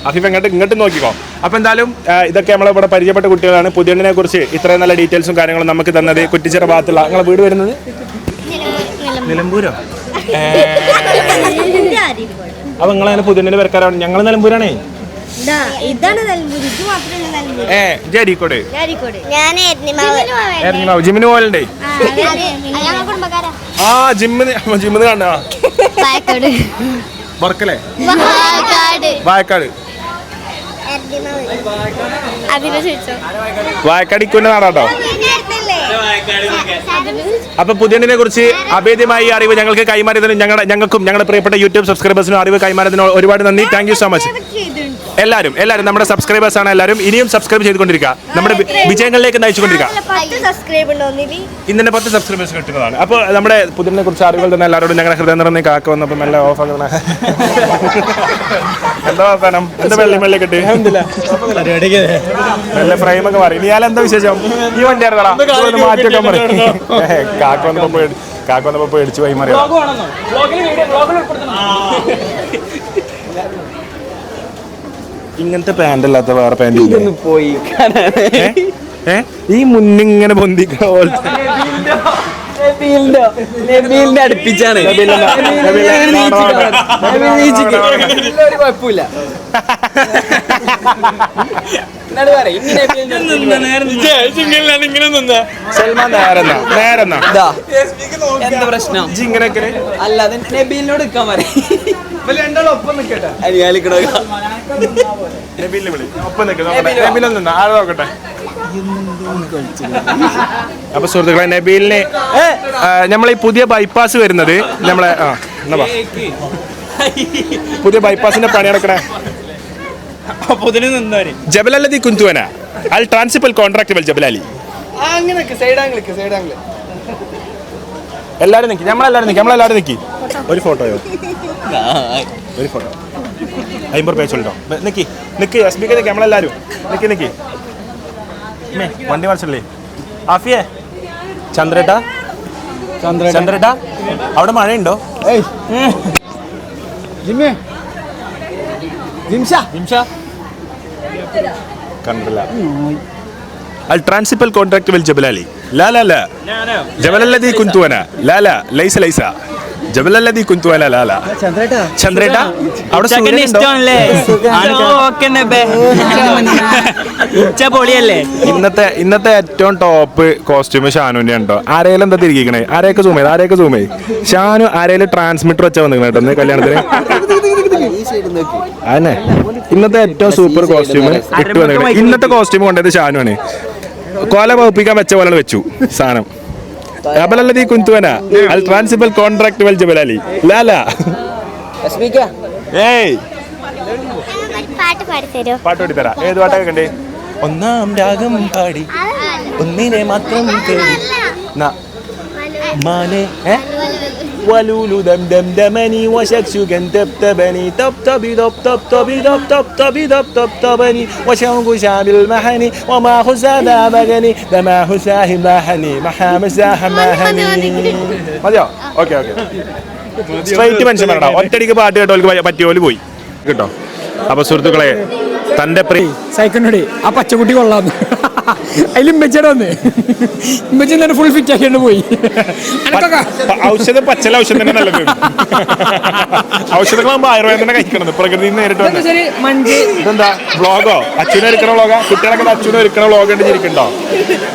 അഫീഫ് ഇങ്ങോട്ട് നോക്കിക്കോ. അപ്പൊ എന്തായാലും ഇതൊക്കെ നമ്മളെ ഇവിടെ പരിചയപ്പെട്ട കുട്ടികളാണ്. പുതിയണ്ണിനെ കുറിച്ച് ഇത്രയും നല്ല ഡീറ്റെയിൽസും കാര്യങ്ങളും നമുക്ക് തന്നത് കുറ്റിച്ചിറ ഭാഗത്തുള്ള. നിങ്ങളെ വീട് വരുന്നത് നിലമ്പൂരോ? അപ്പൊ നിങ്ങളങ്ങനെ പുതിയണ്ണിന്റെ പേരക്കാരാണ്. ഞങ്ങൾ നിലമ്പൂരാണേ. അരീക്കോട്. ജിമ്മിന് പോകലുണ്ടേ? ആ ജിമ്മിന് കാണാ. വർക്കലേ? വായക്കാട്. വായക്കാടിക്കുന്ന നാടാട്ടോ. അപ്പൊ പുതിയണ്ണിനെ കുറിച്ച് അഭേദ്യമായി അറിവ് ഞങ്ങൾക്ക് കൈമാറിയതിന് ഞങ്ങൾക്കും ഞങ്ങളുടെ പ്രിയപ്പെട്ട യൂട്യൂബ് സബ്സ്ക്രൈബേഴ്സിനും അറിവ് കൈമാറിയതിന് ഒരുപാട് നന്ദി. Thank you so much. എല്ലാവരും നമ്മുടെ സബ്സ്ക്രൈബേഴ്സ് ആണ്. എല്ലാവരും ഇനിയും സബ്സ്ക്രൈബ് ചെയ്തുകൊണ്ടിരിക്കുക. നമ്മുടെ വിജയങ്ങളിലേക്ക് നയിച്ചുകൊണ്ടിരിക്കുക. ഇന്നെ 10 സബ്സ്ക്രൈബേഴ്സ് കിട്ടുന്നതാണ്. അപ്പോൾ നമ്മുടെ പുതിയണ്ണിനെ കുറിച്ച് അറിവുകൾ തന്നെ എല്ലാവരോടും ഞങ്ങളുടെ ഹൃദയം നിറഞ്ഞ കാക്ക വന്നപ്പോൾ നല്ല ഓഫാണ്. എന്താ വാനം? എന്താ വെള്ളി കിട്ടി? നല്ല ഫ്രെയിമൊക്കെ മാറി. ഇനി എന്താ വിശേഷം? ഈ വണ്ടി ഇറങ്ങടാ, മാറ്റൊക്കെ പറയും. കാക്ക വന്നപ്പോ പേടിച്ചു പോയി മാറിയ. ഇങ്ങനത്തെ പാന്റ് അല്ലാത്ത വേറെ പാന്റ് പോയി. ഈ മുന്നിങ്ങനെ പൊന്തിക്കണ പോലത്തെ അടുപ്പിച്ചാണ്. കുഴപ്പമില്ല. ഇങ്ങനെ നിന്നാ സൽമാൻ നേരെന്നാ എന്താ പ്രശ്നം ഇങ്ങനെയൊക്കെ അല്ല അത് നബീലിനോട് നിൽക്കാൻ പറയും ഒപ്പം നിൽക്കട്ടെ നബീലിനെ വിളി ഒപ്പം നബീലൊന്നും നിന്നാ ആളെ നോക്കട്ടെ. അപ്പൊ സുഹൃത്തുക്കളെ നബീലിനെ നമ്മളീ പുതിയ ബൈപ്പാസ് വരുന്നത് നമ്മളെ പുതിയ ബൈപ്പാസിന്റെ പണി നടക്കണേ ജബലല്ലദി കുന്തുവന അൽ ട്രാൻസിപ്പൽ കോൺട്രാക്ട് ജബലാലി. എല്ലാരും നിക്കി നമ്മളെല്ലാരും നിക്കി ഒരു ഫോട്ടോയോ ഒരു ഫോട്ടോ 50 രൂപ ചൊല്ലോ നിക്ക് എസ് ബി നിൽക്കി നമ്മളെല്ലാരും നിക്കി വണ്ടി മറിച്ചല്ലേ ആഫിയേ ചന്ദ്രേട്ടാ അവിടെ മഴയുണ്ടോ? കണ്ടില്ല. അൽ ട്രാൻസിപ്പൽ കോൺട്രാക്ട് ജബലാലി ലാ ജബലല്ലദി കുന്തുവന ലാ ലൈസ ജബലല്ലദി കുന്തുവന ലാ ചന്ദ്രേട്ടാ അവിടെ ഇന്നത്തെ ഏറ്റവും ടോപ്പ് കോസ്റ്റ്യൂം ഷാനുവിന്റെ ഉണ്ടോ? ആരെങ്കിലും എന്താ തിരികെ ആരെയൊക്കെ സൂം ചെയ്ത് ഷാനു ആരെങ്കിലും ട്രാൻസ്മിറ്റർ വെച്ചാ വന്നു കേട്ടോ കല്യാണത്തിന്. അതന്നെ ഇന്നത്തെ ഏറ്റവും സൂപ്പർ കോസ്റ്റ്യൂം ഇട്ട് വന്നിട്ട് ഇന്നത്തെ കോസ്റ്റ്യൂം കൊണ്ടത് ഷാനുവാണ്. കൊല വകുപ്പിക്കാൻ വെച്ച പോലെ വെച്ചു സാധനം. ജബലല്ലദി കുന്തുവന അൽ ട്രാൻസിപ്പൽ കോൺട്രാക്ട് വൽ ജബലാലി ലാ ഏയ് പാട്ട് പാടിത്തരാ. ഏത് പാട്ടൊക്കെ കണ്ടേ? ഒന്നാം രാഗം പാടി ഒന്നിനെ മാത്രം മാനെ ولولو دمدمني وشكشكا تبتبني تبتبي تبتبي تبتبي تبتبني وشوق شعب المحني وما خزادا بغني دما حساه محني محامساه محني മതിയോ? ഓക്കെ സ്ട്രൈറ്റ് മനുഷ്യൻ പറയടാ. ഒറ്റടിക്ക് പാട്ട് കേട്ടോൾക്ക് പറ്റിയ പോലെ പോയി കേട്ടോ. അപ്പൊ സുഹൃത്തുക്കളെ തന്റെ സൈക്കിളിനോട് ആ പച്ചക്കുട്ടി കൊള്ളാന്ന് അതിലും മെച്ചട വന്ന് ഇമ്മച്ചി ഫുൾ ഫിറ്റ് ആക്കിയാണ് പോയി. ഔഷധം പച്ചല ഔഷധം തന്നെ നല്ലത്. ഔഷധങ്ങളാകുമ്പോ ആയുർവേദം തന്നെ കഴിക്കണത് പ്രകൃതി നേരിട്ട്. ഇതെന്താ വ്ളോഗോ? അച്ഛനെ ഒരുക്കണ വ്ളോഗാ? കുട്ടികളൊക്കെ അച്ഛനെ ഒരുക്കണ വ്ളോഗ് ഉണ്ട് ചിരിക്കണ്ടോ?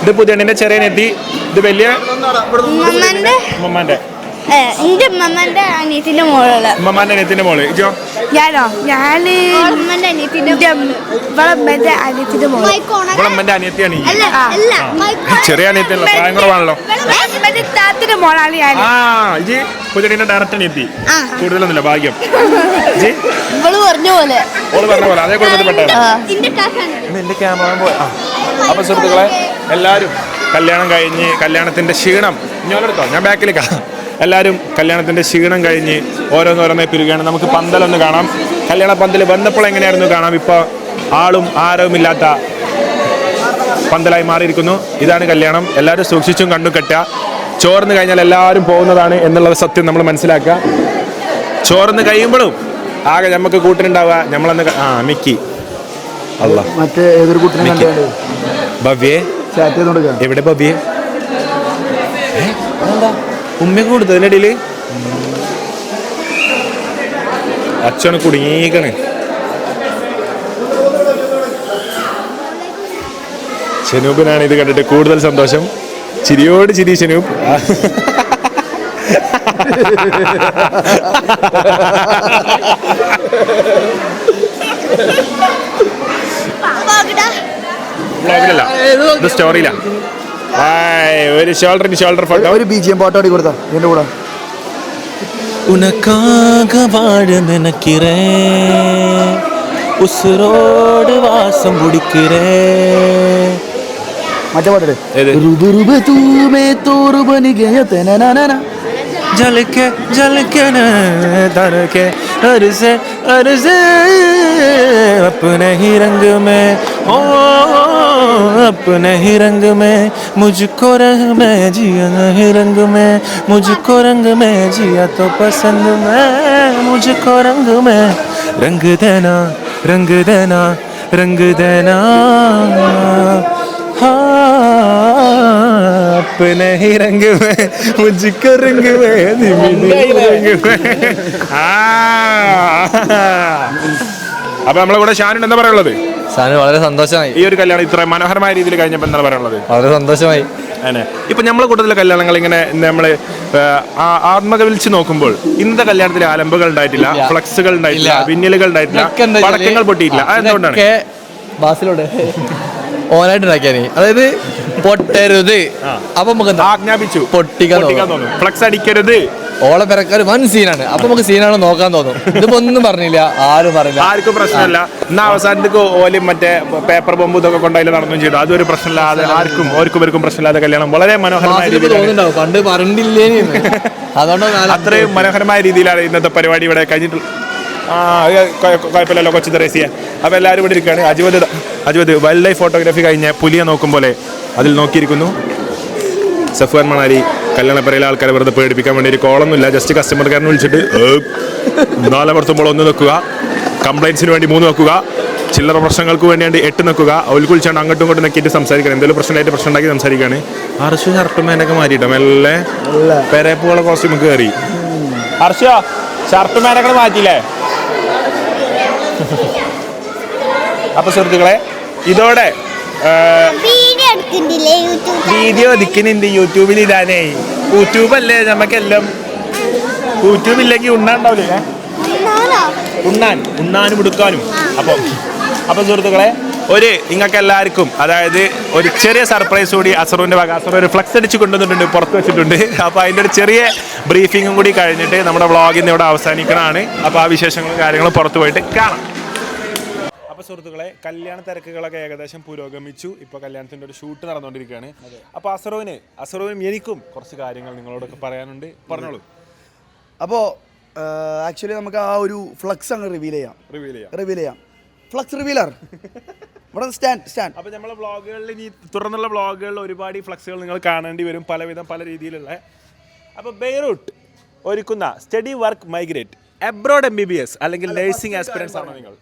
ഇത് പുതിയണ്ണിന്റെ ചെറിയ നെത്തി. ഇത് വലിയ ഉമ്മമാന്റെ ഉമ്മമാന്റെ അനിയത്തിന്റെ മോള്. ഉമ്മമാന്റെ അനിയത്തിന്റെ മോള്. ഇജോ? ഞാനോ? ഞാന് ഇവളമ്മന്റെ അനിയത്തിയാണ്. ചെറിയ അനിയത്തിയല്ലോ, പ്രായം കുറവാണല്ലോ. മോളാണ് ഞാൻ. ഇജി പുതിയണ്ണിന്റെ ഡയറക്റ്റ് അനിയത്തി. കൂടുതലൊന്നുമില്ല, ഭാഗ്യം. ഓള് പറഞ്ഞ പോലെ അതേ കുടുംബത്തിൽ പെട്ടാണ്. എന്റെ ക്യാമറ പോയി. അപ്പൊ സുഹൃത്തുക്കളെ എല്ലാരും കല്യാണം കഴിഞ്ഞ് കല്യാണത്തിന്റെ ക്ഷീണം ഇഞ്ഞോലെടുത്തോ, ഞാൻ ബാക്കിലേക്കാ. എല്ലാവരും കല്യാണത്തിൻ്റെ ക്ഷീണം കഴിഞ്ഞ് ഓരോന്നോരോന്നായി പിരികയാണ്. നമുക്ക് പന്തലൊന്ന് കാണാം. കല്യാണ പന്തൽ വന്നപ്പോൾ എങ്ങനെയായിരുന്നു കാണാം. ഇപ്പോൾ ആളും ആരവുമില്ലാത്ത പന്തലായി മാറിയിരിക്കുന്നു. ഇതാണ് കല്യാണം. എല്ലാവരും സൂക്ഷിച്ചും കണ്ടും കെട്ടുക. ചോർന്ന് കഴിഞ്ഞാൽ എല്ലാവരും പോകുന്നതാണ് എന്നുള്ളത് സത്യം നമ്മൾ മനസ്സിലാക്കുക. ചോർന്ന് കഴിയുമ്പോഴും ആകെ നമുക്ക് കൂട്ടിനുണ്ടാവുക നമ്മളന്ന് മിക്കി അല്ല മറ്റേ ഏതൊരു കുട്ടിനെ ഭവ്യേ. എവിടെ ഭവ്യേ? ഉമ്മയൊക്കെ കൊടുത്തതിൻ്റെ ഇടയിൽ അച്ഛനെ കുടുങ്ങിക്കണ്. ഷനൂപിനാണ് ഇത് കണ്ടിട്ട് കൂടുതൽ സന്തോഷം. ചിരിയോട് ചിരി ഷനൂപ്. വ്ളോഗിലല്ല, ഇത് സ്റ്റോറിയിലാ. ഒരു ഷോൾഡർ ഫോട്ടോ, ഒരു BGM പാട്ട് പാടി കൊടുത്താ എന്റെ കൂടെ. ഉനക്കാക വാഴ നിനക്കിറേ ഉസ്രോട് വാസം പിടിக்கிறേ. മറ്റേ പാട്ടേ തൂമേ തോറു ബനികയ തനനന झलके झलके न तरके अरसे अरसे अपने ही रंग में ओ अपने ही रंग में मुझको रंग में जिया ही रंग में मुझको रंग में जिया तो पसंद में मुझको रंग में रंग देना रंग देना रंग देना अपने ही रंग में मुझको रंग में रंग में. അപ്പൊ നമ്മളെ കൂടെ ഷാനുണ്ട്, എന്താ പറയുള്ളത്? സാറിന് വളരെ സന്തോഷമായി. ഈ ഒരു കല്യാണം ഇത്ര മനോഹരമായ രീതിയിൽ കഴിഞ്ഞപ്പോൾ എന്താണ് പറയാനുള്ളത്? വളരെ സന്തോഷമായി. അങ്ങനെ ഇപ്പൊ നമ്മളെ കൂട്ടത്തിലെ കല്യാണങ്ങൾ ഇങ്ങനെ നമ്മള് ആത്മകവിളിച്ച് നോക്കുമ്പോൾ ഇന്നത്തെ കല്യാണത്തിൽ അലമ്പുകൾ ഉണ്ടായിട്ടില്ല, ഫ്ലക്സുകൾ ഉണ്ടായിട്ടില്ല, പിന്നലുകൾ ഉണ്ടായിട്ടില്ല, പടക്കങ്ങൾ പൊട്ടിയിട്ടില്ല. അതെന്തുകൊണ്ടാണ്? ബാസിലോട് ഓനായിട്ട് ഉണ്ടാക്കിയാനേ, അതായത് പൊട്ടരുത്, അപ്പൊ നമുക്ക് ആജ്ഞാപിച്ചു പൊട്ടിക്കാൻ തോന്നും, ഫ്ലക്സ് അടിക്കരുത്, ഓളെ പിറക്കാർ വൻ സീനാണ്, അപ്പൊ നമുക്ക് സീനാണ് നോക്കാൻ തോന്നും. ഇതിപ്പോ ഒന്നും പറഞ്ഞില്ല, ആർക്കും പ്രശ്നമില്ല. എന്നാ അവസാനത്തേക്ക് ഓല് മറ്റേ പേപ്പർ ബോംബ് ഇതൊക്കെ കൊണ്ടായി നടന്നു ചെയ്തു, അതൊരു പ്രശ്നമില്ലാതെ ഓർക്കും പ്രശ്നമില്ലാതെ കല്യാണം വളരെ മനോഹരമായ രീതിയിൽ പണ്ട് പറഞ്ഞില്ലേ, അതുകൊണ്ട് അത്രയും മനോഹരമായ രീതിയിലാണ് ഇന്നത്തെ പരിപാടി ഇവിടെ കഴിഞ്ഞിട്ടുള്ളത്. കുഴപ്പമില്ലല്ലോ കൊച്ചു തെരേസിയ. അപ്പോൾ എല്ലാവരും ഇവിടെ ഇരിക്കുകയാണ്. അജ്വദ് വൈൽഡ് ലൈഫ് ഫോട്ടോഗ്രാഫി കഴിഞ്ഞ പുലിയെ നോക്കും പോലെ അതിൽ നോക്കിയിരിക്കുന്നു. സഫ്വാൻ മണാലി കല്യാണപ്പറയിലെ ആൾക്കാരെ വെറുതെ പേടിപ്പിക്കാൻ വേണ്ടി ഒരു കോളൊന്നുമില്ല, ജസ്റ്റ് കസ്റ്റമർ കെയറിനെ വിളിച്ചിട്ട് 4 വർത്തുമ്പോൾ 1 വെക്കുക, കംപ്ലൈൻസിന് വേണ്ടി 3 വെക്കുക, ചില്ലറ പ്രശ്നങ്ങൾക്ക് വേണ്ടിയാണ്ട് 8 വെക്കുക, അവർക്ക് വിളിച്ചാണ്ട് അങ്ങോട്ടും ഇങ്ങോട്ടും നോക്കിയിട്ട് സംസാരിക്കണം. എന്തെങ്കിലും പ്രശ്നം ഉണ്ടാക്കി സംസാരിക്കുകയാണ്. ഹർഷ ഷർട്ടുമേനൊക്കെ മാറ്റിയിട്ടോ മെല്ലെ പെരപ്പുകളെ കോസ്റ്റ്യൂം കയറി. ഹർഷ ഷർട്ടുമേനൊക്കെ മാറ്റിയില്ലേ? അപ്പൊ സുഹൃത്തുക്കളെ, ഇതോടെ വീഡിയോ ഒതുക്കുന്നുണ്ട് യൂട്യൂബിൽ ഇടാനേ. യൂട്യൂബ് അല്ലേ നമുക്കെല്ലാം. യൂട്യൂബ് ഇല്ലെങ്കിൽ ഉണ്ണാണ്ടാവില്ലേ? ഉണ്ണാനും എടുക്കാനും. അപ്പൊ സുഹൃത്തുക്കളെ, നിങ്ങൾക്ക് എല്ലാവർക്കും അതായത് ഒരു ചെറിയ സർപ്രൈസ് കൂടി അസറുവിന്റെ വക. അസറു ഒരു ഫ്ലക്സ് അടിച്ച് കൊണ്ടുവന്നിട്ടുണ്ട്, പുറത്ത് വെച്ചിട്ടുണ്ട്. അപ്പോൾ അതിൻ്റെ ഒരു ചെറിയ ബ്രീഫിങ്ങും കൂടി കഴിഞ്ഞിട്ട് നമ്മുടെ വ്ളോഗ് ഇന്ന് ഇവിടെ അവസാനിക്കണമാണ്. അപ്പോൾ ആ വിശേഷങ്ങളും കാര്യങ്ങളും പുറത്ത് പോയിട്ട് കാണാം. അപ്പോൾ സുഹൃത്തുക്കളെ, കല്യാണ തിരക്കുകളൊക്കെ ഏകദേശം പുരോഗമിച്ചു. ഇപ്പോൾ കല്യാണത്തിൻ്റെ ഒരു ഷൂട്ട് നടന്നുകൊണ്ടിരിക്കുകയാണ്. അപ്പോൾ അസറുവിനും എനിക്കും കുറച്ച് കാര്യങ്ങൾ നിങ്ങളോടൊക്കെ പറയാനുണ്ട്. പറഞ്ഞോളൂ. അപ്പോൾ ആക്ച്വലി നമുക്ക് ആ ഒരു ഫ്ലക്സ് അങ്ങ് റിവീൽ ചെയ്യാം. ഫ്ലക്സ് റിവീലർ ഇവിടെ സ്റ്റാൻഡ്. അപ്പോൾ നമ്മളെ വ്ളോഗുകളിൽ ഇനി തുടർന്നുള്ള വ്ളോഗുകളിൽ ഒരുപാട് ഫ്ലക്സുകൾ നിങ്ങൾ കാണേണ്ടി വരും, പല രീതിയിലുള്ള. അപ്പോൾ ബെയ്റൂട്ട് ഒരുക്കുന്ന study work migrate abroad MBBS അല്ലെങ്കിൽ നഴ്സിംഗ് ആസ്പിറൻസ് ആണോ നിങ്ങൾ?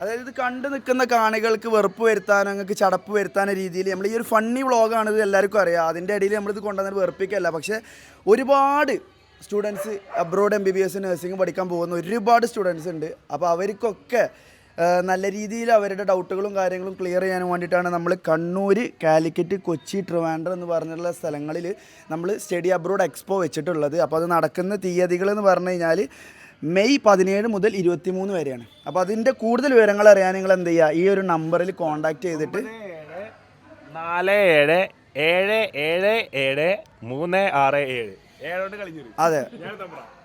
അതായത് ഇത് കണ്ടു നിൽക്കുന്ന കാണികൾക്ക് വെറുപ്പ് വരുത്താനോ നിങ്ങൾക്ക് ചടപ്പ് വരുത്താനോ രീതിയിൽ നമ്മൾ ഈ ഒരു ഫണ്ണി വ്ളോഗാണിത്, എല്ലാവർക്കും അറിയാം. അതിൻ്റെ ഇടയിൽ നമ്മളിത് കൊണ്ടുവന്നിട്ട് വെറുപ്പിക്കല്ല. പക്ഷേ ഒരുപാട് സ്റ്റുഡൻസ് അബ്രോഡ് MBBS നഴ്സിംഗ് പഠിക്കാൻ പോകുന്ന ഒരുപാട് സ്റ്റുഡൻസ് ഉണ്ട്. അപ്പോൾ അവർക്കൊക്കെ നല്ല രീതിയിൽ അവരുടെ ഡൗട്ടുകളും കാര്യങ്ങളും ക്ലിയർ ചെയ്യാൻ വേണ്ടിയിട്ടാണ് നമ്മൾ കണ്ണൂർ, കാലിക്കറ്റ്, കൊച്ചി, ട്രിവാൻഡ്രം എന്ന് പറഞ്ഞിട്ടുള്ള സ്ഥലങ്ങളിൽ നമ്മൾ സ്റ്റഡി അബ്രോഡ് എക്സ്പോ വെച്ചിട്ടുള്ളത്. അപ്പോൾ അത് നടക്കുന്ന തീയതികൾ എന്ന് പറഞ്ഞു കഴിഞ്ഞാൽ മെയ് 17 മുതൽ 23 വരെയാണ്. അപ്പോൾ അതിൻ്റെ കൂടുതൽ വിവരങ്ങൾ അറിയാൻ നിങ്ങൾ എന്ത് ചെയ്യുക, ഈ ഒരു നമ്പറിൽ കോൺടാക്ട് ചെയ്തിട്ട് 47777367 അതെ.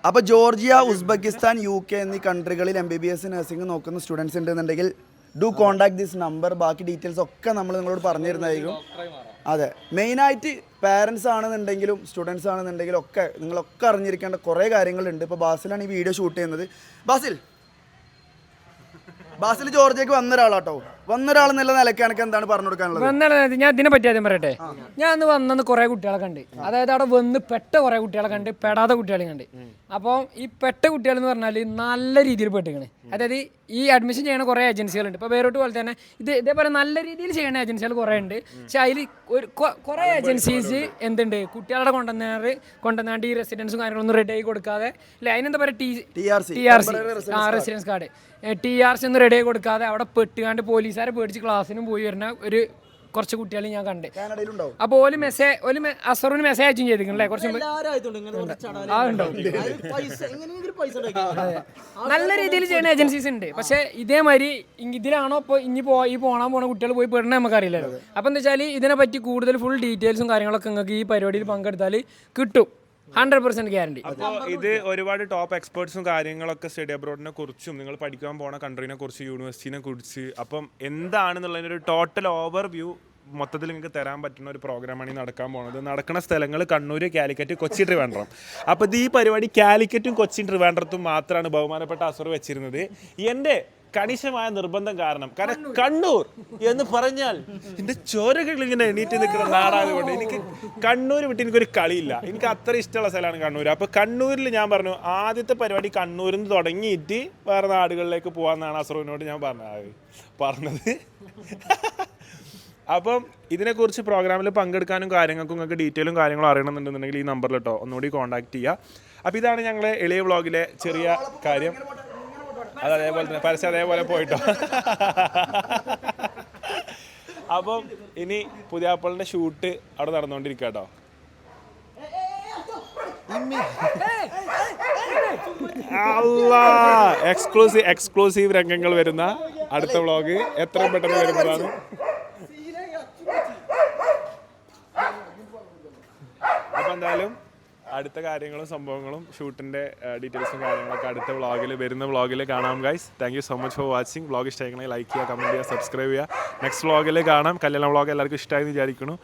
അപ്പോൾ ജോർജിയ, ഉസ്ബെക്കിസ്ഥാൻ, UK എന്നീ കൺട്രികളിൽ MBBS നഴ്സിംഗ് നോക്കുന്ന സ്റ്റുഡൻസ് ഉണ്ടെന്നുണ്ടെങ്കിൽ ഡു കോൺടാക്ട് ദിസ് നമ്പർ. ബാക്കി ഡീറ്റെയിൽസ് ഒക്കെ നമ്മൾ നിങ്ങളോട് പറഞ്ഞു തരുന്നതായിരിക്കും. അതെ, മെയിനായിട്ട് പാരൻസ് ആണെന്നുണ്ടെങ്കിലും സ്റ്റുഡൻസ് ആണെന്നുണ്ടെങ്കിലും ഒക്കെ നിങ്ങളൊക്കെ അറിഞ്ഞിരിക്കേണ്ട കുറേ കാര്യങ്ങളുണ്ട്. ഇപ്പോൾ ബാസിലാണ് ഈ വീഡിയോ ഷൂട്ട് ചെയ്യുന്നത്. ബാസിൽ ജോർജിയക്ക് വന്നൊരാൾ എന്നുള്ള നിലയ്ക്ക് എനിക്ക് എന്താണ് പറഞ്ഞു കൊടുക്കാനുള്ളത്? ഞാൻ ഇതിനെ പറ്റി ആദ്യം പറയട്ടെ. ഞാൻ അന്ന് വന്നെന്ന് കുറേ കുട്ടികളെ കണ്ട്, അതായത് അവിടെ വന്ന് പെട്ട കുറേ കുട്ടികളെ കണ്ട്, പെടാത്ത കുട്ടികളെയും കണ്ട്. അപ്പോൾ ഈ പെട്ട കുട്ടികൾ എന്ന് പറഞ്ഞാൽ നല്ല രീതിയിൽ പെട്ടിക്കണ്. അതായത് ഈ അഡ്മിഷൻ ചെയ്യണ കുറേ ഏജൻസികളുണ്ട്. ഇപ്പോൾ വേറോട്ട് പോലെ തന്നെ ഇതേപോലെ നല്ല രീതിയിൽ ചെയ്യുന്ന ഏജൻസികൾ കുറേ ഉണ്ട്. പക്ഷെ അതിൽ കുറേ ഏജൻസീസ് എന്തുണ്ട്, കുട്ടികളുടെ കൊണ്ടുവന്നാണ്ട് ഈ റെസിഡൻസും കാര്യങ്ങളൊന്നും റെഡി ആയി കൊടുക്കാതെ, അല്ലെ അതിനെന്താ പറയുക, TRC റെസിഡൻസ് കാർഡ് TRC ഒന്നും റെഡി ആയി കൊടുക്കാതെ അവിടെ പെട്ടുകാണ്ട് പോലീസുകാരെ പേടിച്ച് ക്ലാസ്സിനും പോയി വരുന്ന കുറച്ച് കുട്ടികളെ ഞാൻ കണ്ട്. അപ്പോൾ അസറിന് മെസ്സേജ് അയച്ചും ചെയ്തിരിക്കണല്ലേ കുറച്ച് നല്ല രീതിയിൽ ചെയ്യുന്ന ഏജൻസീസ് ഉണ്ട്. പക്ഷേ ഇതേമാതിരി ഇതിലാണോ ഇപ്പോൾ ഈ പോണ കുട്ടികൾ പോയി പെടണ നമുക്കറിയില്ലല്ലോ. അപ്പോൾ എന്താ വെച്ചാൽ ഇതിനെപ്പറ്റി കൂടുതൽ ഫുൾ ഡീറ്റെയിൽസും കാര്യങ്ങളൊക്കെ നിങ്ങൾക്ക് ഈ പരിപാടിയിൽ പങ്കെടുത്താൽ കിട്ടും. 100% ഗ്യാരണ്ടി. അപ്പോൾ ഇത് ഒരുപാട് ടോപ്പ് എക്സ്പേർട്സും കാര്യങ്ങളൊക്കെ സ്റ്റഡി അബ്രോഡിനെ കുറിച്ചും നിങ്ങൾ പഠിക്കാൻ പോണ കൺട്രീനെ കുറിച്ച്, യൂണിവേഴ്സിറ്റിനെ കുറിച്ച്, അപ്പം എന്താണെന്നുള്ളതിനൊരു ടോട്ടൽ ഓവർവ്യൂ മൊത്തത്തിൽ നിങ്ങൾക്ക് തരാൻ പറ്റുന്ന ഒരു പ്രോഗ്രാമാണ് ഈ നടക്കാൻ പോകുന്നത്. നടക്കുന്ന സ്ഥലങ്ങൾ കണ്ണൂർ, കാലിക്കറ്റ്, കൊച്ചി, ട്രിവാൻഡ്രം. അപ്പോൾ ഈ പരിപാടി കാലിക്കറ്റും കൊച്ചിയും ട്രിവാൻഡ്രത്തും മാത്രമാണ് ബഹുമാനപ്പെട്ട അസർ വെച്ചിരുന്നത്. എൻ്റെ കണിശമായ നിർബന്ധം കാരണം കണ്ണൂർ എന്ന് പറഞ്ഞാൽ എൻ്റെ ചോരകൾ ഇങ്ങനെ എണീറ്റ് നിൽക്കുന്ന നാടായതുകൊണ്ട് എനിക്ക് കണ്ണൂർ വിട്ട് എനിക്കൊരു കളിയില്ല. എനിക്ക് അത്ര ഇഷ്ടമുള്ള സ്ഥലമാണ് കണ്ണൂർ. അപ്പോൾ കണ്ണൂരിൽ ഞാൻ പറഞ്ഞു ആദ്യത്തെ പരിപാടി കണ്ണൂരിൽ നിന്ന് തുടങ്ങിയിട്ട് വേറെ നാടുകളിലേക്ക് പോകാമെന്നാണ് അസറുവിനോട് ഞാൻ പറഞ്ഞത്. അപ്പം ഇതിനെക്കുറിച്ച് പ്രോഗ്രാമിൽ പങ്കെടുക്കാനും കാര്യങ്ങൾക്കും നിങ്ങൾക്ക് ഡീറ്റെയിലും കാര്യങ്ങളും അറിയണമെന്നുണ്ടെന്നുണ്ടെങ്കിൽ ഈ നമ്പറിൽ കേട്ടോ ഒന്നുകൂടി കോൺടാക്ട് ചെയ്യുക. അപ്പോൾ ഇതാണ് ഞങ്ങളെ എളിയ വ്ളോഗിലെ ചെറിയ കാര്യം. അത് അതേപോലെ തന്നെ പരസ്യം അതേപോലെ പോയിട്ടോ. അപ്പം ഇനി പുതിയാപ്പളിൻ്റെ ഷൂട്ട് അവിടെ നടന്നുകൊണ്ടിരിക്കുക കേട്ടോ. എക്സ്ക്ലൂസീവ് രംഗങ്ങൾ വരുന്ന അടുത്ത വ്ളോഗ് എത്രയും പെട്ടെന്ന് വരുന്നതാണ്. അപ്പം എന്തായാലും അടുത്ത കാര്യങ്ങളും സംഭവങ്ങളും ഷൂട്ടിൻ്റെ ഡീറ്റെയിൽസും കാര്യങ്ങളൊക്കെ അടുത്ത വരുന്ന വ്ളോഗിൽ കാണാം guys. Thank you so much for watching. Vlog ഇഷ്ടമായിക്കണമെങ്കിൽ ലൈക്ക് ചെയ്യുക, കമൻറ്റ് ചെയ്യുക, സബ്സ്ക്രൈബ് ചെയ്യുക. നെക്സ്റ്റ് വ്ളോഗിൽ കാണാം. കല്യാണ വ്ളോഗ് എല്ലാവർക്കും ഇഷ്ടമായെന്ന് വിചാരിക്കുന്നു.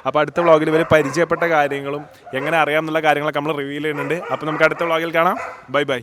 അപ്പോൾ അടുത്ത വ്ളോഗിൽ ഇവർ പരിചയപ്പെട്ട കാര്യങ്ങളും എങ്ങനെ അറിയാമെന്നുള്ള കാര്യങ്ങളൊക്കെ നമ്മൾ റിവീൽ ചെയ്യുന്നുണ്ട്. അപ്പോൾ നമുക്ക് അടുത്ത വ്ളോഗിൽ കാണാം. Bye bye.